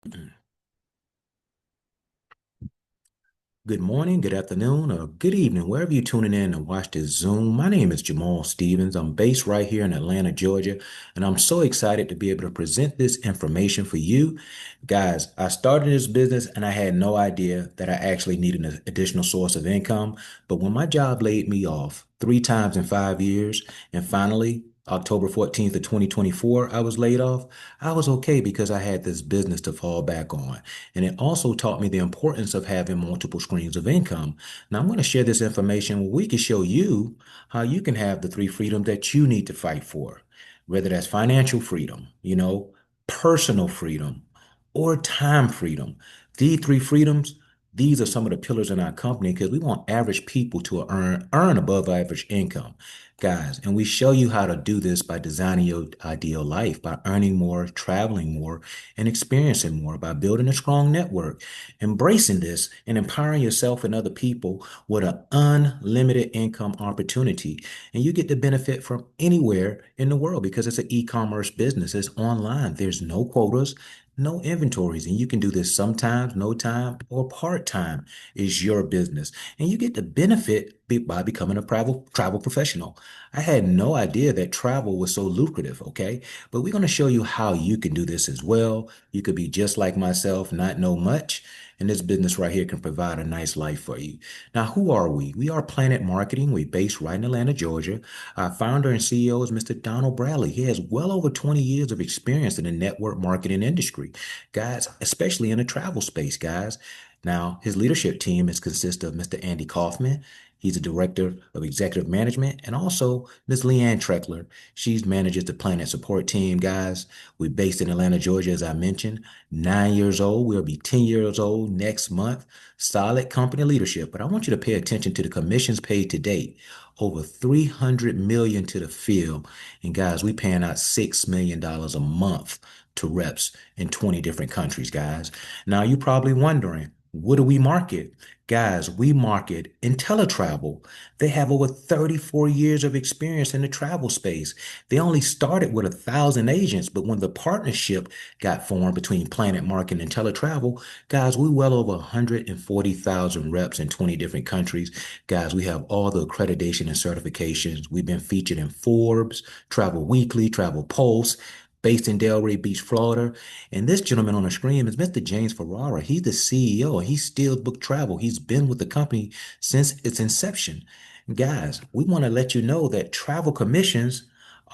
Good morning, good afternoon, or good evening, wherever you're tuning in to watch this Zoom. My name is Jamal Stevens. I'm based right here in Atlanta, Georgia, and I'm so excited to be able to present this information for you. Guys, I started this business and I had no idea that I actually needed an additional source of income. But when my job laid me off 3 times in 5 years, and finally, October 14th of 2024, I was laid off. I was okay because I had this business to fall back on. And it also taught me the importance of having multiple streams of income. Now, I'm going to share this information where we can show you how you can have the three freedoms that you need to fight for, whether that's financial freedom, personal freedom, or time freedom. These three freedoms, these are some of the pillars in our company because we want average people to earn above average income. Guys, and we show you how to do this by designing your ideal life, by earning more, traveling more, and experiencing more, by building a strong network, embracing this, and empowering yourself and other people with an unlimited income opportunity. And you get to benefit from anywhere in the world because it's an e-commerce business. It's online. There's no quotas, no inventories, and you can do this sometimes, no time, or part-time is your business. And you get to benefit by becoming a travel professional. I had no idea that travel was so lucrative, okay? But we're going to show you how you can do this as well. You could be just like myself, not know much, and this business right here can provide a nice life for you. Now, who are we? We are Planet Marketing. We're based right in Atlanta, Georgia. Our founder and CEO is Mr. Donald Bradley. He has well over 20 years of experience in the network marketing industry, guys, especially in the travel space, guys. Now, his leadership team is consists of Mr. Andy Kaufman. He's a director of executive management, and also Ms. Leanne Treckler. She manages the Planet support team, guys. We're based in Atlanta, Georgia, as I mentioned. 9 years old. We'll be 10 years old next month. Solid company leadership. But I want you to pay attention to the commissions paid to date. Over 300 million to the field. And guys, we paying out $6 million a month to reps in 20 different countries, guys. Now you're probably wondering, what do we market? Guys, we market IntelliTravel. They have over 34 years of experience in the travel space. They only started with 1,000 agents, but when the partnership got formed between Planet Marketing and IntelliTravel, guys, we well over 140,000 reps in 20 different countries. Guys, we have all the accreditation and certifications. We've been featured in Forbes, Travel Weekly, Travel Pulse, based in Delray Beach, Florida. And this gentleman on the screen is Mr. James Ferrara. He's the CEO and he still book travel. He's been with the company since its inception. Guys, we want to let you know that travel commissions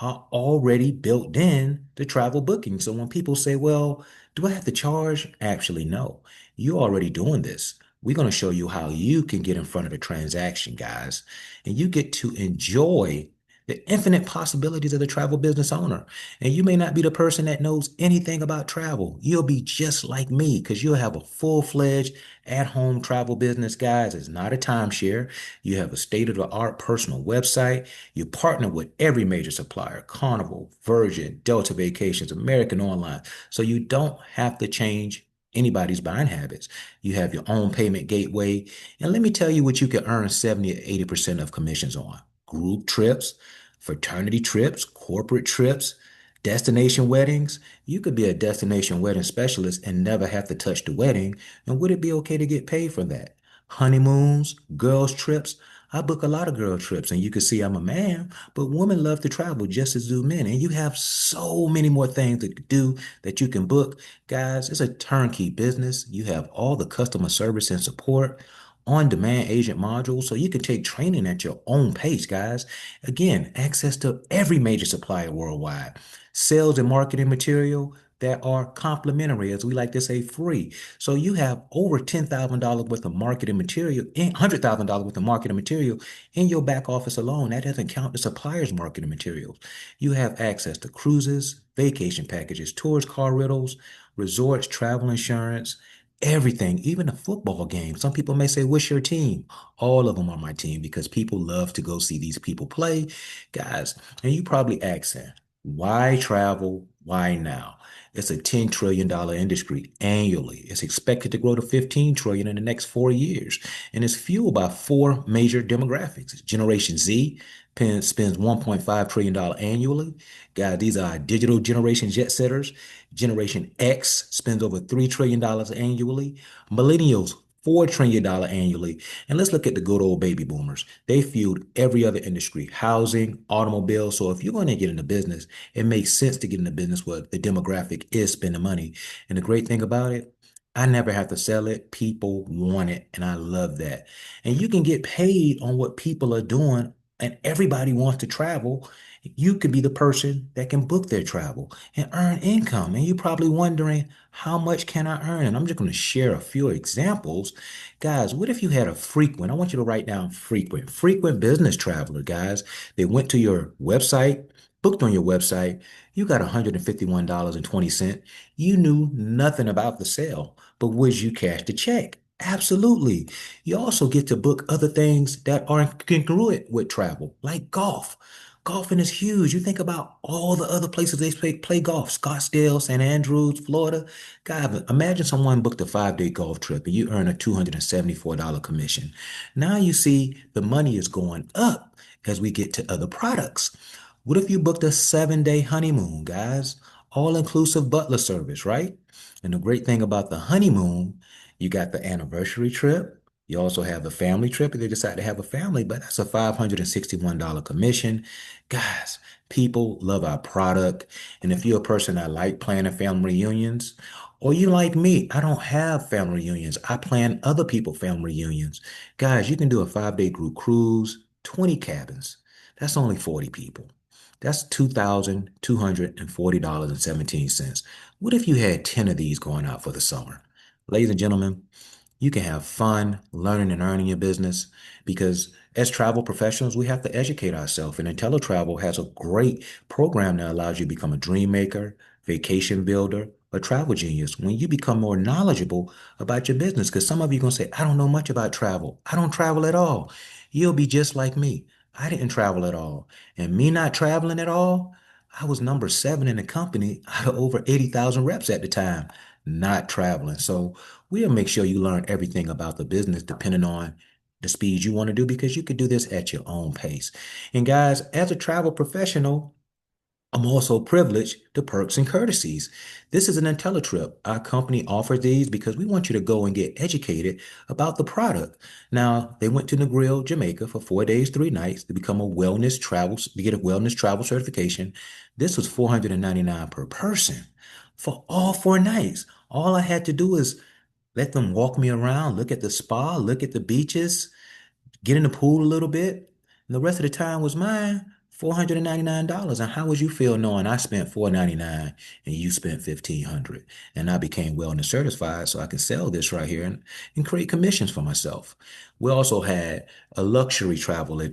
are already built in the travel booking. So when people say, well, do I have to charge? Actually, no. You're already doing this. We're going to show you how you can get in front of the transaction, guys, and you get to enjoy the infinite possibilities of the travel business owner. And you may not be the person that knows anything about travel. You'll be just like me because you'll have a full-fledged at-home travel business, guys. It's not a timeshare. You have a state-of-the-art personal website. You partner with every major supplier, Carnival, Virgin, Delta Vacations, American Online. So you don't have to change anybody's buying habits. You have your own payment gateway. And let me tell you what you can earn 70 or 80% of commissions on. Group trips, fraternity trips, corporate trips, destination weddings. You could be a destination wedding specialist and never have to touch the wedding. And would it be okay to get paid for that? Honeymoons, girls' trips. I book a lot of girl trips, and you can see I'm a man, but women love to travel just as do men. And you have so many more things to do that you can book. Guys, it's a turnkey business. You have all the customer service and support, on-demand agent modules, so you can take training at your own pace, guys. Again, access to every major supplier worldwide. Sales and marketing material that are complimentary, as we like to say, free. So you have over $10,000 worth of marketing material, $100,000 worth of marketing material in your back office alone. That doesn't count the supplier's marketing materials. You have access to cruises, vacation packages, tours, car rentals, resorts, travel insurance, everything, even a football game. Some people may say, what's your team? All of them are my team because people love to go see these people play, guys. And you probably asking, Why travel? Why now? It's a $10 trillion industry annually. It's expected to grow to 15 trillion in the next 4 years. And it's fueled by four major demographics. Generation Z spends $1.5 trillion annually. Guys, these are digital generation jet setters. Generation X spends over $3 trillion annually. Millennials, $4 trillion annually. And let's look at the good old baby boomers. They fueled every other industry, housing, automobiles. So if you're going to get into business, it makes sense to get into business where the demographic is spending money. And the great thing about it, I never have to sell it. People want it. And I love that. And you can get paid on what people are doing. And everybody wants to travel. You could be the person that can book their travel and earn income. And you're probably wondering, how much can I earn? And I'm just going to share a few examples. Guys, what if you had a frequent? I want you to write down frequent business traveler, guys. They went to your website, booked on your website. You got $151.20. You knew nothing about the sale, but would you cash the check? Absolutely. You also get to book other things that are congruent with travel, like golf. Golfing is huge. You think about all the other places they play golf, Scottsdale, St. Andrews, Florida. God, imagine someone booked a 5-day golf trip and you earn a $274 commission. Now you see the money is going up as we get to other products. What if you booked a 7-day honeymoon, guys? All inclusive butler service, right? And the great thing about the honeymoon, you got the anniversary trip. You also have the family trip if they decide to have a family, but that's a $561 commission. Guys, people love our product. And if you're a person that like planning family reunions, or you like me, I don't have family reunions. I plan other people family reunions. Guys, you can do a 5-day group cruise, 20 cabins. That's only 40 people. That's $2,240.17. What if you had 10 of these going out for the summer? Ladies and gentlemen, you can have fun learning and earning your business because as travel professionals, we have to educate ourselves. And IntelliTravel has a great program that allows you to become a dream maker, vacation builder, a travel genius when you become more knowledgeable about your business. Because some of you are going to say, I don't know much about travel. I don't travel at all. You'll be just like me. I didn't travel at all. And me not traveling at all, I was number seven in the company out of over 80,000 reps at the time, not traveling. So we'll make sure you learn everything about the business depending on the speed you want to do because you could do this at your own pace. And guys, as a travel professional, I'm also privileged to perks and courtesies. This is an IntelliTrip. Our company offers these because we want you to go and get educated about the product. Now, they went to Negril, Jamaica for 4 days, 3 nights to become a wellness travel, to get a wellness travel certification. This was $499 per person for all 4 nights. All I had to do is let them walk me around, look at the spa, look at the beaches, get in the pool a little bit, and the rest of the time was mine, $499. And how would you feel knowing I spent $499 and you spent $1,500? And I became wellness certified so I can sell this right here and create commissions for myself. We also had a luxury travel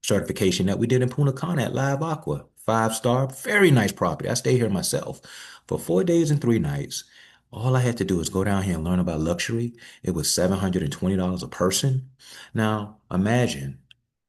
certification that we did in Punta Cana at Live Aqua. 5-star, very nice property. I stay here myself for 4 days and 3 nights. All I had to do is go down here and learn about luxury. It was $720 a person. Now, imagine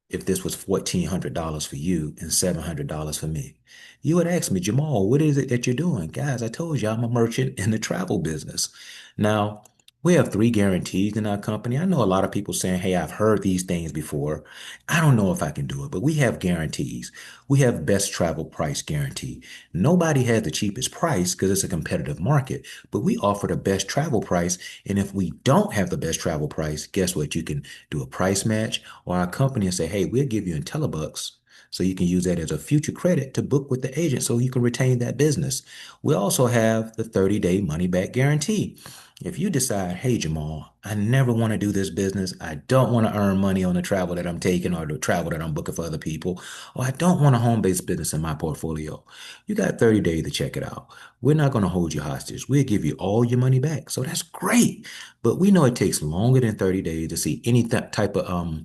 if this was $1,400 for you and $700 for me. You would ask me, Jamal, what is it that you're doing? Guys, I told you I'm a merchant in the travel business. Now, we have 3 guarantees in our company. I know a lot of people saying, hey, I've heard these things before. I don't know if I can do it, but we have guarantees. We have best travel price guarantee. Nobody has the cheapest price because it's a competitive market, but we offer the best travel price. And if we don't have the best travel price, guess what? You can do a price match or our company and say, hey, we'll give you IntelliBucks so you can use that as a future credit to book with the agent so you can retain that business. We also have the 30-day money back guarantee. If you decide, hey, Jamal, I never want to do this business. I don't want to earn money on the travel that I'm taking or the travel that I'm booking for other people, or I don't want a home-based business in my portfolio. You got 30 days to check it out. We're not going to hold you hostage. We'll give you all your money back. So that's great. But we know it takes longer than 30 days to see any type of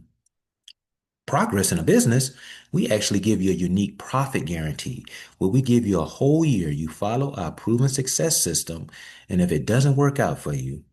progress in a business. We actually give you a unique profit guarantee where we give you a whole year. You follow our proven success system. And if it doesn't work out for you,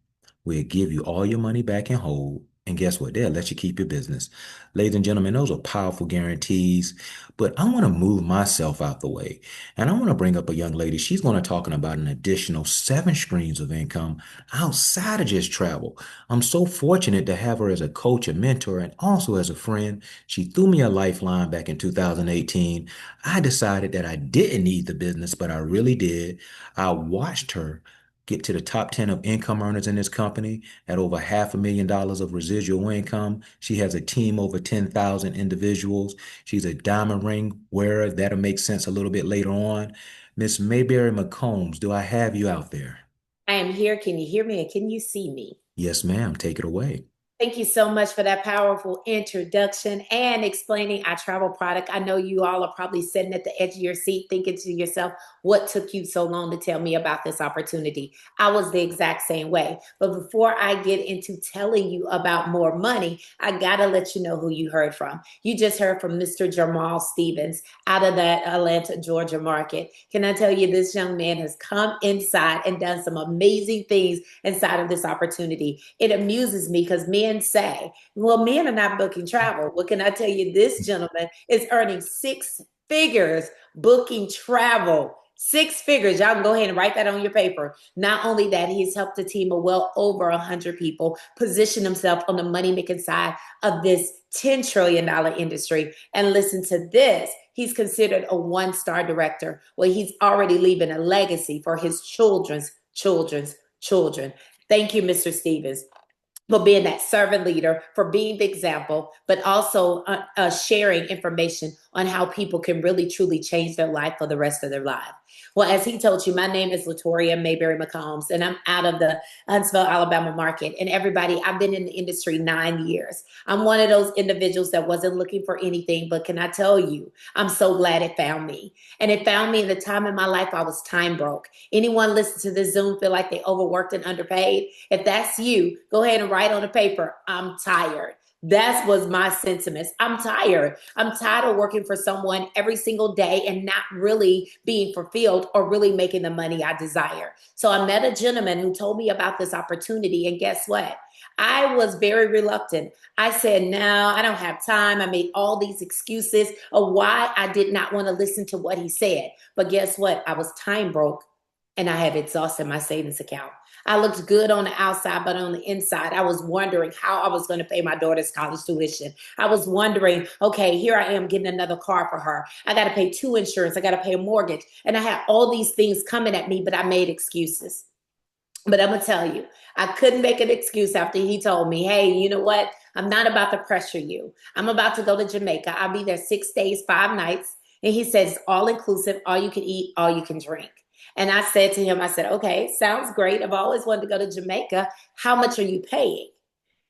we'll give you all your money back in whole And guess what? They'll let you keep your business. Ladies and gentlemen, those are powerful guarantees. But I want to move myself out the way. And I want to bring up a young lady. She's going to talking about an additional 7 streams of income outside of just travel. I'm so fortunate to have her as a coach, a mentor, and also as a friend. She threw me a lifeline back in 2018. I decided that I didn't need the business, but I really did. I watched her get to the top 10 of income earners in this company at over $500,000 of residual income. She has a team over 10,000 individuals. She's a diamond ring wearer. That'll make sense a little bit later on. Miss Mayberry McCombs, do I have you out there? I am here. Can you hear me and can you see me? Yes, ma'am. Take it away. Thank you so much for that powerful introduction and explaining our travel product. I know you all are probably sitting at the edge of your seat thinking to yourself, what took you so long to tell me about this opportunity? I was the exact same way. But before I get into telling you about more money, I got to let you know who you heard from. You just heard from Mr. Jamal Stevens out of that Atlanta, Georgia market. Can I tell you, this young man has come inside and done some amazing things inside of this opportunity. It amuses me because men say, well, men are not booking travel. What can I tell you? This gentleman is earning 6 figures booking travel. 6 figures. Y'all can go ahead and write that on your paper. Not only that, he's helped a team of well over 100 people position himself on the money making side of this $10 trillion industry. And listen to this. He's considered a 1-star director. Well, he's already leaving a legacy for his children. Thank you, Mr. Stevens, for being that servant leader, for being the example, but also sharing information on how people can really truly change their life for the rest of their life. Well, as he told you, my name is Latoria Mayberry McCombs, and I'm out of the Huntsville, Alabama market. And everybody, I've been in the industry 9 years. I'm one of those individuals that wasn't looking for anything, but can I tell you, I'm so glad it found me. And it found me in the time in my life I was time broke. Anyone listen to this Zoom feel like they overworked and underpaid? If that's you, go ahead and write on the paper, I'm tired. That was my sentiments. I'm tired. I'm tired of working for someone every single day and not really being fulfilled or really making the money I desire. So I met a gentleman who told me about this opportunity. And guess what? I was very reluctant. I said, no, I don't have time. I made all these excuses of why I did not want to listen to what he said. But guess what? I was time broke and I have exhausted my savings account. I looked good on the outside, but on the inside, I was wondering how I was going to pay my daughter's college tuition. I was wondering, okay, here I am getting another car for her. I got to pay 2 insurance. I got to pay a mortgage. And I had all these things coming at me, but I made excuses. But I'm going to tell you, I couldn't make an excuse after he told me, hey, you know what? I'm not about to pressure you. I'm about to go to Jamaica. I'll be there 6 days, 5 nights. And he says, all inclusive, all you can eat, all you can drink. And I said to him, I said, okay, sounds great. I've always wanted to go to Jamaica. How much are you paying?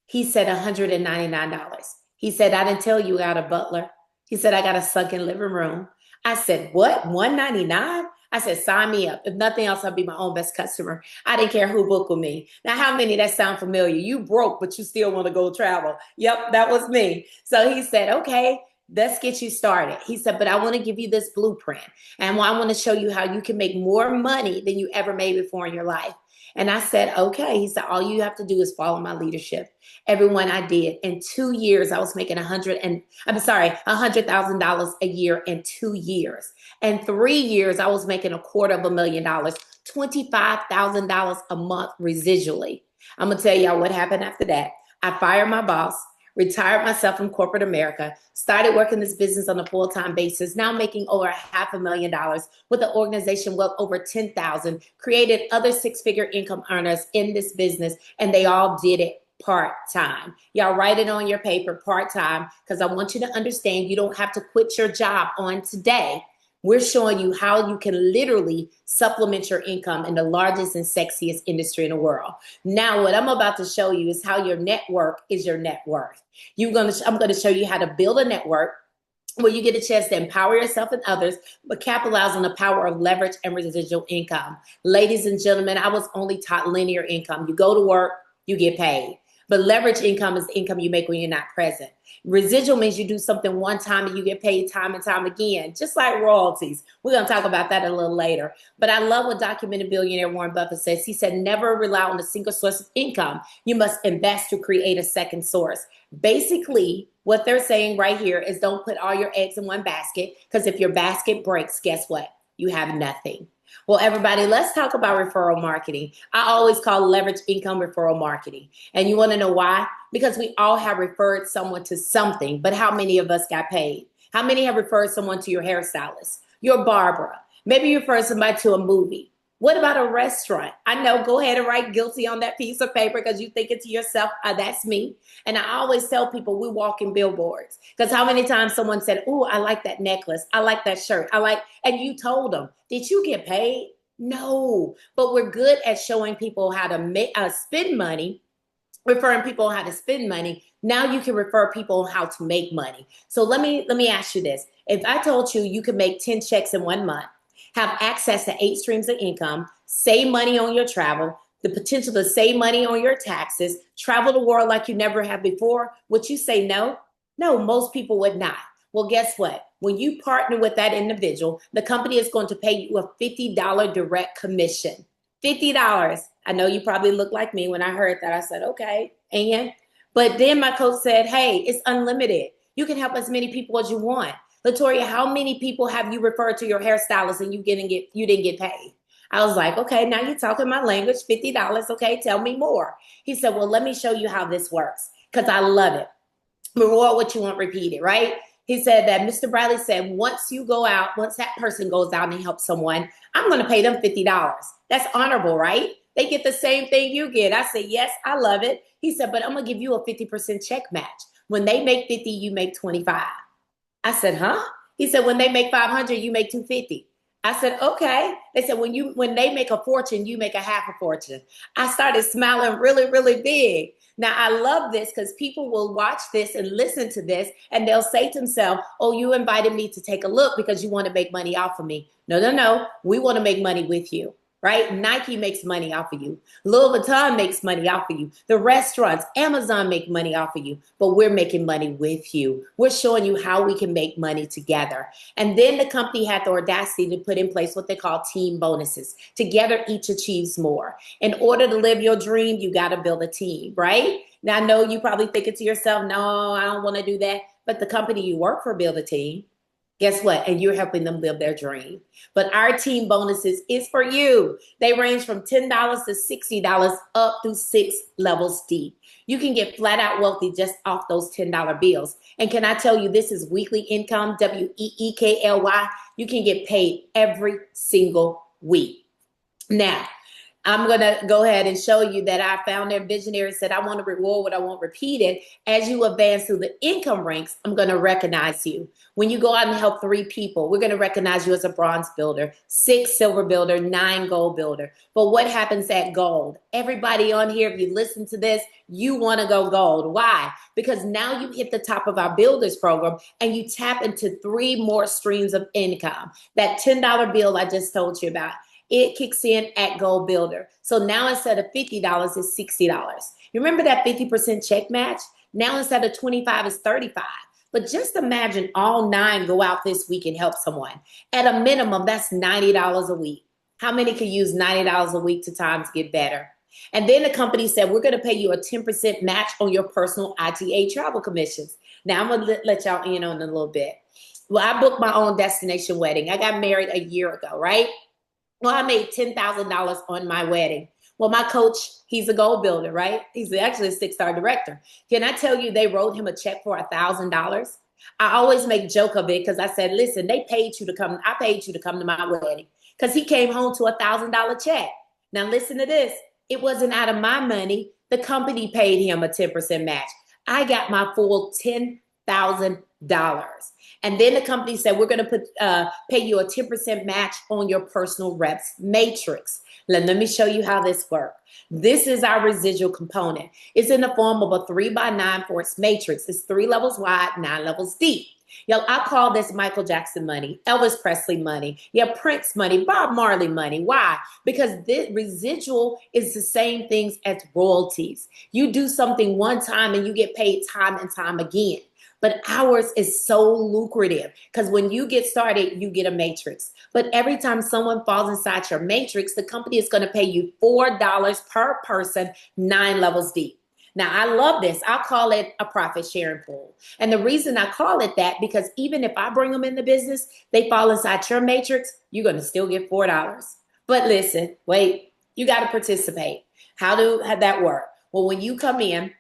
He said $199. He said, I didn't tell you I got a butler. He said, I got a sunken living room. I said, what? 199? I said, sign me up. If nothing else, I'll be my own best customer. I didn't care who booked with me. Now, how many that sound familiar? You broke, but you still want to go travel. Yep, that was me. So he said, okay, let's get you started. He said, but I want to give you this blueprint. And I want to show you how you can make more money than you ever made before in your life. And I said, okay. He said, all you have to do is follow my leadership. Everyone I did in 2 years, I was making $100,000 a year in 2 years. In 3 years, I was making $250,000, $25,000 a month residually. I'm gonna tell y'all what happened after that. I fired my boss, retired myself from corporate America, started working this business on a full-time basis, now making over $500,000 with an organization well over 10,000, created other 6-figure income earners in this business, and they all did it part-time. Y'all write it on your paper, part-time, because I want you to understand you don't have to quit your job on today. We're showing you how you can literally supplement your income in the largest and sexiest industry in the world. Now, what I'm about to show you is how your network is your net worth. I'm going to show you how to build a network where you get a chance to empower yourself and others, but capitalize on the power of leverage and residual income. Ladies and gentlemen, I was only taught linear income. You go to work, you get paid. But leverage income is the income you make when you're not present. Residual means you do something one time and you get paid time and time again, just like royalties. We're going to talk about that a little later. But I love what documented billionaire Warren Buffett says. He said, never rely on a single source of income. You must invest to create a second source. Basically, what they're saying right here is don't put all your eggs in one basket, because if your basket breaks, guess what? You have nothing. Well, everybody, let's talk about referral marketing. I always call leverage income referral marketing. And you want to know why? Because we all have referred someone to something, but how many of us got paid? How many have referred someone to your hairstylist, your barber? Maybe you referred somebody to a movie. What about a restaurant? I know, go ahead and write guilty on that piece of paper because you think it to yourself, that's me. And I always tell people we walk in billboards, because how many times someone said, oh, I like that necklace. I like that shirt. And you told them, did you get paid? No, but we're good at showing people how to spend money, referring people on how to spend money. Now you can refer people on how to make money. So let me ask you this. If I told you you could make 10 checks in 1 month, have access to 8 streams of income, save money on your travel, the potential to save money on your taxes, travel the world like you never have before, would you say no? No, most people would not. Well, guess what? When you partner with that individual, the company is going to pay you a $50 direct commission. $50. I know you probably look like me when I heard that. I said, okay. But then my coach said, hey, it's unlimited. You can help as many people as you want. Latoya, how many people have you referred to your hairstylist and you didn't get paid? I was like, okay, now you're talking my language, $50. Okay, tell me more. He said, well, let me show you how this works, because I love it. Reward what you want repeated, right? He said that Mr. Bradley said, once that person goes out and helps someone, I'm going to pay them $50. That's honorable, right? They get the same thing you get. I said, yes, I love it. He said, but I'm going to give you a 50% check match. When they make 50, you make 25. I said, huh? He said, when they make 500, you make 250. I said, okay. They said, when they make a fortune, you make a half a fortune. I started smiling really, really big. Now, I love this because people will watch this and listen to this, and they'll say to themselves, oh, you invited me to take a look because you want to make money off of me. No. We want to make money with you. Right? Nike makes money off of you. Louis Vuitton makes money off of you. The restaurants, Amazon make money off of you, but we're making money with you. We're showing you how we can make money together. And then the company had the audacity to put in place what they call team bonuses. Together, each achieves more. In order to live your dream, you got to build a team, right? Now, I know you probably thinking to yourself, no, I don't want to do that. But the company you work for build a team. Guess what? And you're helping them live their dream. But our team bonuses is for you. They range from $10 to $60 up through 6 levels deep. You can get flat out wealthy just off those $10 bills. And can I tell you, this is weekly income, WEEKLY. You can get paid every single week. Now, I'm going to go ahead and show you that our founder and visionary said, I want to reward what I want repeated. As you advance through the income ranks, I'm going to recognize you. When you go out and help 3 people, we're going to recognize you as a bronze builder, 6 silver builder, 9 gold builder. But what happens at gold? Everybody on here, if you listen to this, you want to go gold. Why? Because now you hit the top of our builders program and you tap into 3 more streams of income. That $10 bill I just told you about, it kicks in at Gold Builder. So now instead of $50, it's $60. You remember that 50% check match? Now instead of 25, it's 35. But just imagine all 9 go out this week and help someone. At a minimum, that's $90 a week. How many can use $90 a week to times get better? And then the company said, we're going to pay you a 10% match on your personal ITA travel commissions. Now I'm going to let y'all in on a little bit. Well, I booked my own destination wedding. I got married a year ago, right? Well, I made $10,000 on my wedding. Well, my coach, he's a gold builder, right? He's actually a 6-star director. Can I tell you, they wrote him a check for $1,000. I always make joke of it because I said, listen, I paid you to come to my wedding, because he came home to $1,000 check. Now listen to this. It wasn't out of my money. The company paid him a 10% match. I got my full $10,000. And then the company said, we're going to pay you a 10% match on your personal reps matrix. Let me show you how this works. This is our residual component. It's in the form of a 3x9 force matrix. It's 3 levels wide, 9 levels deep. Yo, I call this Michael Jackson money, Elvis Presley money, yeah, Prince money, Bob Marley money. Why? Because this residual is the same things as royalties. You do something one time and you get paid time and time again. But ours is so lucrative because when you get started, you get a matrix. But every time someone falls inside your matrix, the company is going to pay you $4 per person, 9 levels deep. Now, I love this. I call it a profit sharing pool. And the reason I call it that, because even if I bring them in the business, they fall inside your matrix, you're going to still get $4. But listen, wait, you got to participate. How that work? Well, when you come in,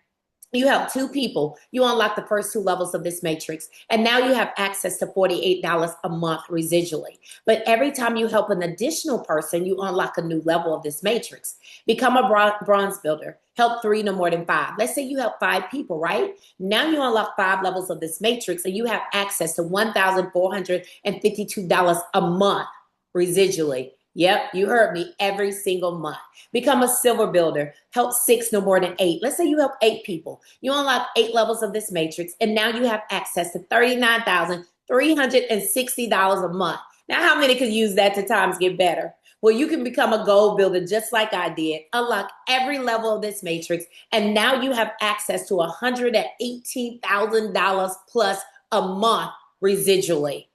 you help 2 people, you unlock the first 2 levels of this matrix, and now you have access to $48 a month residually. But every time you help an additional person, you unlock a new level of this matrix. Become a bronze builder. Help 3 no more than 5. Let's say you help 5 people, right? Now you unlock 5 levels of this matrix, and you have access to $1,452 a month residually. Yep, you heard me, every single month. Become a silver builder. Help 6 no more than 8. Let's say you help 8 people. You unlock 8 levels of this matrix, and now you have access to $39,360 a month. Now, how many could use that to times get better? Well, you can become a gold builder just like I did. Unlock every level of this matrix, and now you have access to $118,000 plus a month residually.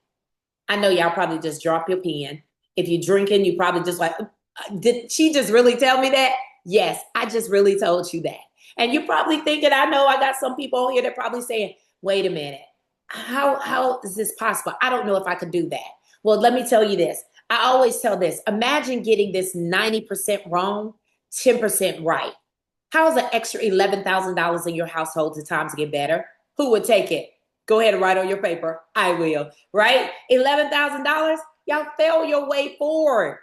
I know y'all probably just drop your pen. If you're drinking, you probably just like, did she just really tell me that? Yes, I just really told you that. And you're probably thinking, I know I got some people on here that probably saying, wait a minute, how is this possible? I don't know if I could do that. Well, let me tell you this. I always tell this. Imagine getting this 90% wrong, 10% right. How is an extra $11,000 in your household to times get better? Who would take it? Go ahead and write on your paper. I will, right? $11,000. Y'all fail your way forward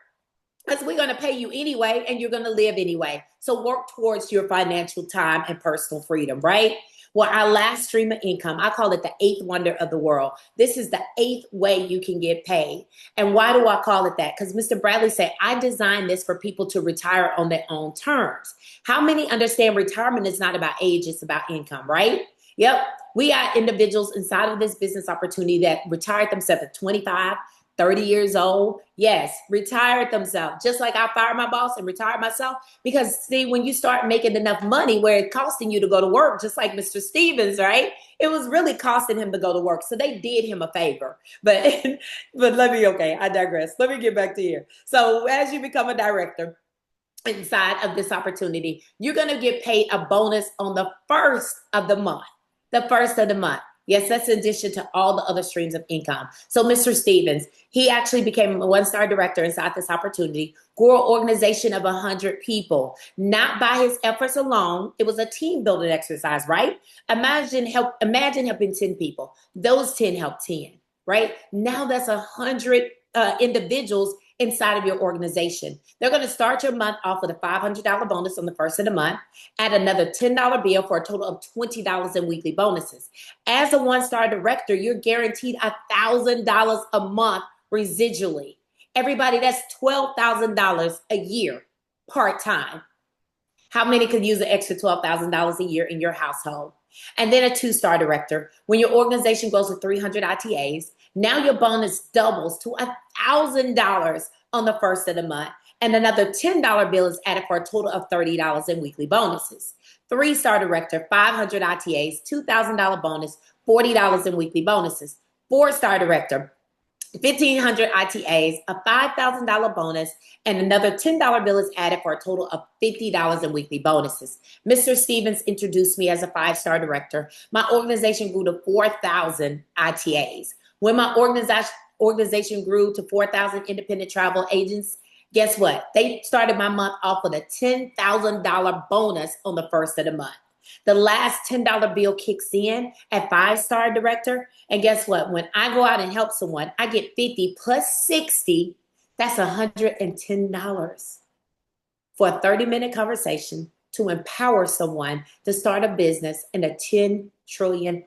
because we're going to pay you anyway and you're going to live anyway. So work towards your financial time and personal freedom, right? Well, our last stream of income, I call it the 8th wonder of the world. This is the 8th way you can get paid. And why do I call it that? Because Mr. Bradley said, I designed this for people to retire on their own terms. How many understand retirement is not about age, it's about income, right? Yep. We got individuals inside of this business opportunity that retired themselves at 25, 30 years old. Yes, retired themselves. Just like I fired my boss and retired myself. Because see, when you start making enough money where it's costing you to go to work, just like Mr. Stevens, right? It was really costing him to go to work. So they did him a favor. But I digress. Let me get back to here. So as you become a director inside of this opportunity, you're going to get paid a bonus on the first of the month. The first of the month. Yes, that's in addition to all the other streams of income. So Mr. Stevens, he actually became a 1-star director inside this opportunity, grew an organization of 100 people, not by his efforts alone. It was a team building exercise, right? Imagine helping 10 people. Those 10 helped 10, right? Now that's 100 individuals inside of your organization. They're going to start your month off with a $500 bonus on the first of the month, add another $10 bill for a total of $20 in weekly bonuses. As a 1-star director, you're guaranteed $1,000 a month residually. Everybody, that's $12,000 a year part-time. How many could use an extra $12,000 a year in your household? And then a 2-star director. When your organization goes to 300 ITAs, now your bonus doubles to $1,000 on the first of the month. And another $10 bill is added for a total of $30 in weekly bonuses. 3-star director, 500 ITAs, $2,000 bonus, $40 in weekly bonuses. 4-star director, 1,500 ITAs, a $5,000 bonus, and another $10 bill is added for a total of $50 in weekly bonuses. Mr. Stevens introduced me as a 5-star director. My organization grew to 4,000 ITAs. When my organization grew to 4,000 independent travel agents, guess what? They started my month off with a $10,000 bonus on the first of the month. The last $10 bill kicks in at 5-star director. And guess what? When I go out and help someone, I get 50 plus 60. That's $110 for a 30-minute conversation to empower someone to start a business in a $10 trillion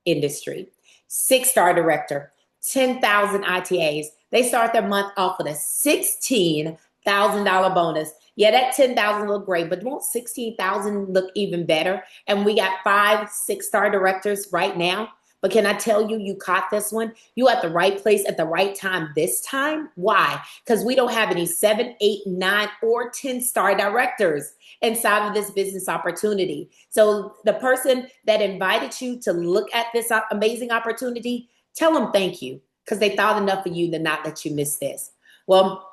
industry. 6-star director, 10,000 ITAs. They start their month off with a $16,000 bonus. Yeah, that 10,000 look great, but won't 16,000 look even better? And we got 5 6-star directors right now. But can I tell you, you caught this one? You at the right place at the right time this time. Why? Because we don't have any 7, 8, 9, or 10-star directors inside of this business opportunity. So the person that invited you to look at this amazing opportunity, tell them thank you because they thought enough of you to not let you miss this. Well,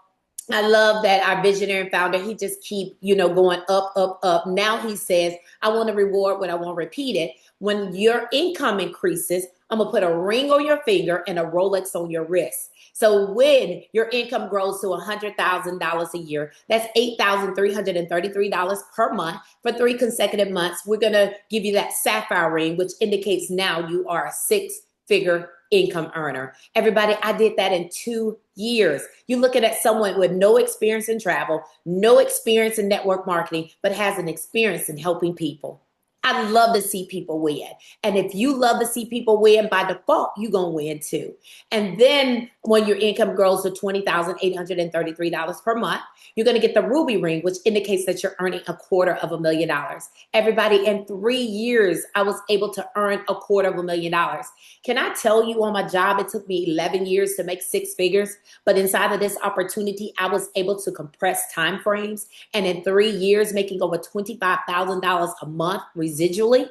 I love that our visionary founder, he just keep, going up, up, up. Now he says, I want to reward what I want to repeat it. When your income increases, I'm going to put a ring on your finger and a Rolex on your wrist. So when your income grows to $100,000 a year, that's $8,333 per month for 3 consecutive months. We're going to give you that sapphire ring, which indicates now you are a 6-figure income earner. Everybody, I did that in 2 years. You're looking at someone with no experience in travel, no experience in network marketing, but has an experience in helping people. I love to see people win. And if you love to see people win, by default, you're going to win too. And then when your income grows to $20,833 per month, you're going to get the Ruby ring, which indicates that you're earning $250,000. Everybody, in 3 years, I was able to earn $250,000. Can I tell you, on my job, it took me 11 years to make 6 figures. But inside of this opportunity, I was able to compress time frames. And in 3 years, making over $25,000 a month residually.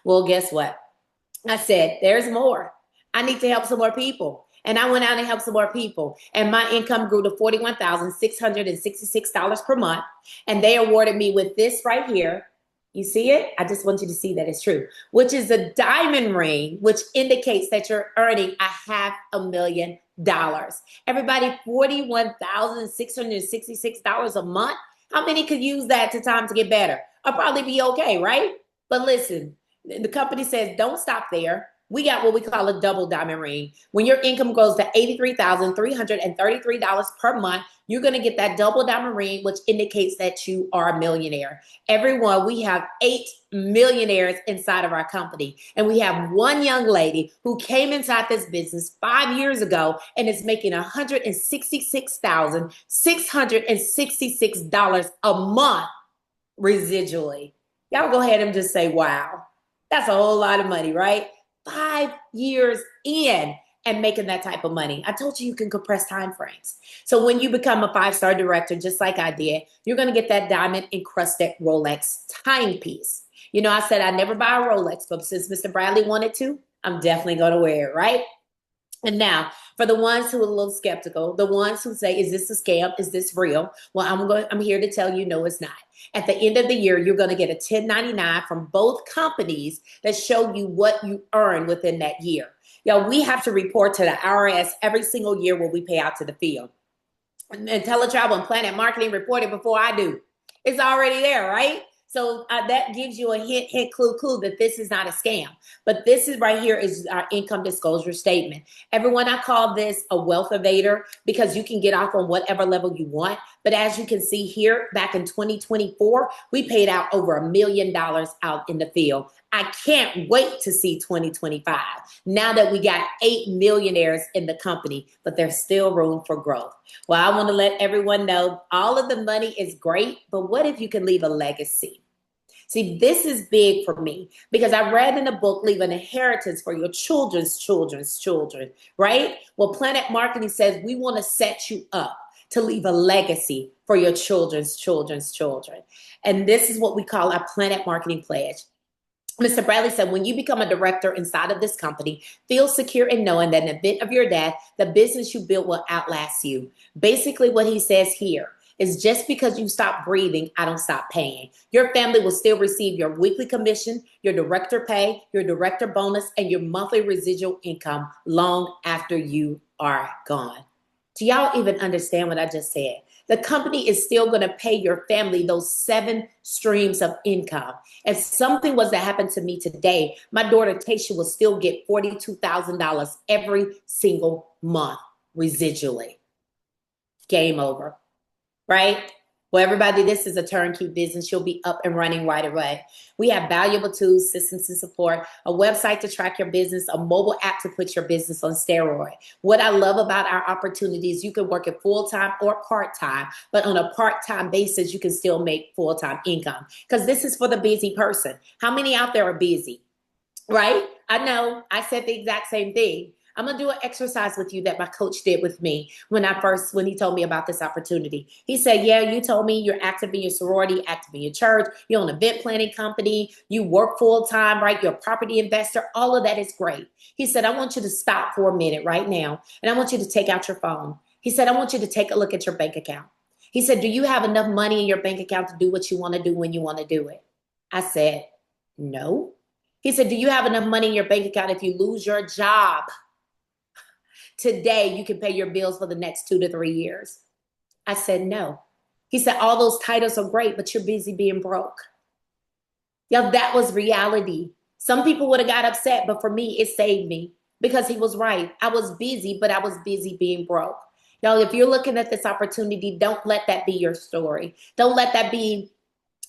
Well, guess what? I said, there's more. I need to help some more people. And I went out and helped some more people. And my income grew to $41,666 per month. And they awarded me with this right here. You see it? I just want you to see that it's true, which is a diamond ring, which indicates that you're earning $500,000. Everybody, $41,666 a month. How many could use that to time to get better? I'll probably be okay, right? But listen, the company says don't stop there. We got what we call a double diamond ring. When your income goes to $83,333 per month, you're going to get that double diamond ring, which indicates that you are a millionaire. Everyone, we have 8 millionaires inside of our company. And we have one young lady who came inside this business 5 years ago and is making $166,666 a month residually. Y'all go ahead and just say, wow, that's a whole lot of money, right? 5 years in and making that type of money. I told you can compress time frames. So when you become a 5-star director, just like I did, you're going to get that diamond encrusted Rolex timepiece. I said I never buy a Rolex, but since Mr. Bradley wanted to, I'm definitely going to wear it, right? And now, for the ones who are a little skeptical, the ones who say, is this a scam? Is this real? Well, I'm here to tell you, no, it's not. At the end of the year, you're going to get a 1099 from both companies that show you what you earn within that year. We have to report to the IRS every single year what we pay out to the field. And IntelliTravel and Planet Marketing reported before I do. It's already there, right? So that gives you a hint, clue that this is not a scam. But this is right here is our income disclosure statement. Everyone, I call this a wealth evader because you can get off on whatever level you want. But as you can see here, back in 2024, we paid out over $1 million out in the field. I can't wait to see 2025 now that we got 8 millionaires in the company, but there's still room for growth. Well, I want to let everyone know all of the money is great, but what if you can leave a legacy? See, this is big for me because I read in a book, leave an inheritance for your children's children's children, right? Well, Planet Marketing says we want to set you up to leave a legacy for your children's children's children. And this is what we call our Planet Marketing Pledge. Mr. Bradley said, when you become a director inside of this company, feel secure in knowing that in the event of your death, the business you built will outlast you. Basically, what he says here is just because you stop breathing, I don't stop paying. Your family will still receive your weekly commission, your director pay, your director bonus, and your monthly residual income long after you are gone. Do y'all even understand what I just said? The company is still going to pay your family those 7 streams of income. If something was to happen to me today, my daughter Tasha will still get $42,000 every single month residually. Game over, right? Well, everybody, this is a turnkey business. You'll be up and running right away. We have valuable tools, systems, and support, a website to track your business, a mobile app to put your business on steroid. What I love about our opportunities, you can work it full-time or part-time, but on a part-time basis, you can still make full-time income because this is for the busy person. How many out there are busy, right? I know. I said the exact same thing. I'm gonna do an exercise with you that my coach did with me when he told me about this opportunity. He said, "Yeah, you told me you're active in your sorority, active in your church, you're an event planning company, you work full time, right? You're a property investor. All of that is great." He said, "I want you to stop for a minute right now, and I want you to take out your phone." He said, "I want you to take a look at your bank account." He said, "Do you have enough money in your bank account to do what you want to do when you want to do it?" I said, "No." He said, "Do you have enough money in your bank account if you lose your job today, you can pay your bills for the next 2 to 3 years?" I said, "No." He said, "All those titles are great, but you're busy being broke." Yeah, that was reality. Some people would have got upset, but for me, it saved me because he was right. I was busy, but I was busy being broke. Y'all, if you're looking at this opportunity, don't let that be your story. Don't let that be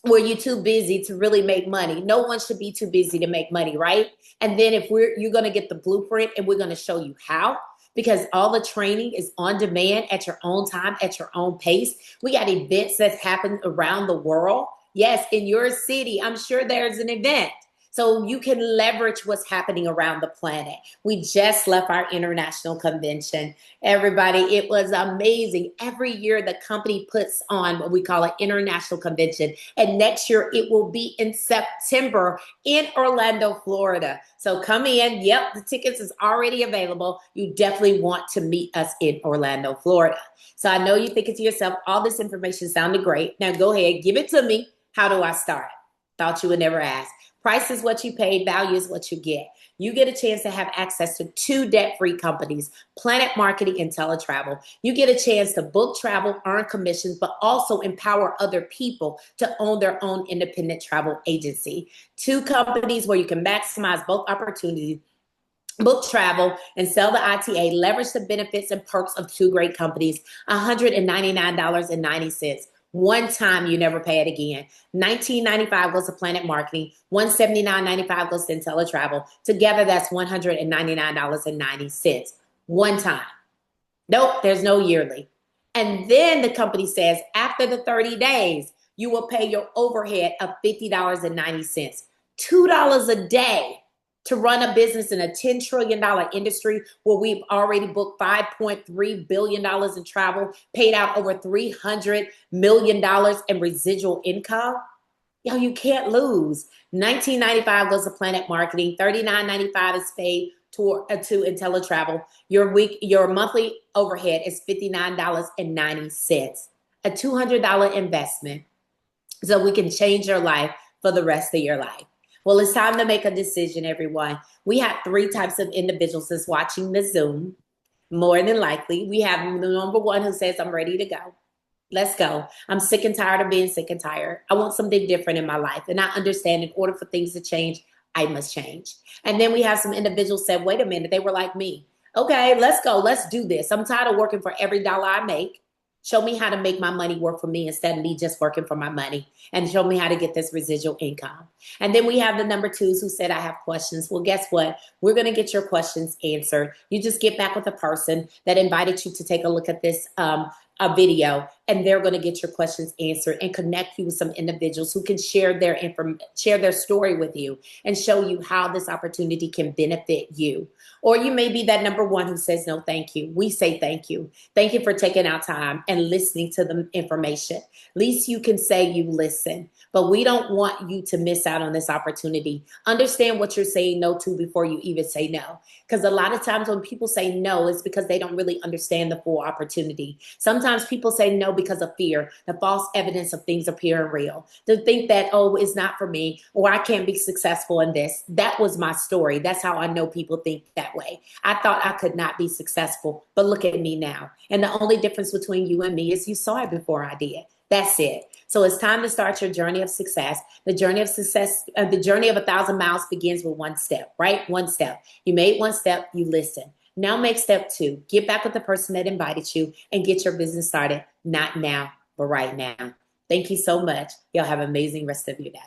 where you're too busy to really make money. No one should be too busy to make money, right? And then if you're going to get the blueprint and we're going to show you how, because all the training is on demand at your own time, at your own pace. We got events that happen around the world. Yes, in your city, I'm sure there's an event. So you can leverage what's happening around the planet. We just left our international convention. Everybody, it was amazing. Every year, the company puts on what we call an international convention. And next year, it will be in September in Orlando, Florida. So come in. Yep, the tickets is already available. You definitely want to meet us in Orlando, Florida. So I know you're thinking to yourself, all this information sounded great. Now go ahead, give it to me. How do I start? Thought you would never ask. Price is what you pay, value is what you get. You get a chance to have access to 2 debt-free companies, Planet Marketing and TeleTravel. You get a chance to book travel, earn commissions, but also empower other people to own their own independent travel agency. 2 companies where you can maximize both opportunities, book travel and sell the ITA, leverage the benefits and perks of 2 great companies, $199.90. One time, you never pay it again. $19.95 goes to Planet Marketing. $179.95 goes to TeleTravel. Together, that's $199.90. One time. Nope, there's no yearly. And then the company says after the 30 days, you will pay your overhead of $50.90. $2 a day to run a business in a $10 trillion industry where we've already booked $5.3 billion in travel, paid out over $300 million in residual income. Yo, you can't lose. $19.95 goes to Planet Marketing. $39.95 is paid to IntelliTravel. Your monthly overhead is $59.90. A $200 investment so we can change your life for the rest of your life. Well, it's time to make a decision, everyone. We have 3 types of individuals that's watching the Zoom. More than likely, we have the number one who says, "I'm ready to go. Let's go. I'm sick and tired of being sick and tired. I want something different in my life." And I understand in order for things to change, I must change. And then we have some individuals said, "Wait a minute." They were like me. "Okay, let's go. Let's do this. I'm tired of working for every dollar I make. Show me how to make my money work for me instead of me just working for my money, and show me how to get this residual income." And then we have the number 2s who said, "I have questions." Well, guess what? We're going to get your questions answered. You just get back with the person that invited you to take a look at this a video, and they're going to get your questions answered and connect you with some individuals who can share their story with you and show you how this opportunity can benefit you. Or you may be that number 1 who says, "No, thank you." We say thank you. Thank you for taking our time and listening to the information. At least you can say you listen, but we don't want you to miss out on this opportunity. Understand what you're saying no to before you even say no. Because a lot of times when people say no, it's because they don't really understand the full opportunity. Sometimes people say no because of fear, the false evidence of things appearing real. To think that, "Oh, it's not for me," or "I can't be successful in this." That was my story. That's how I know people think that way. I thought I could not be successful, but look at me now. And the only difference between you and me is you saw it before I did. That's it. So it's time to start your journey of success. The journey of success, the journey of 1,000 miles begins with 1 step, right? 1 step. You made 1 step, you listen. Now make step 2. Get back with the person that invited you and get your business started. Not now, but right now. Thank you so much. Y'all have an amazing rest of your day.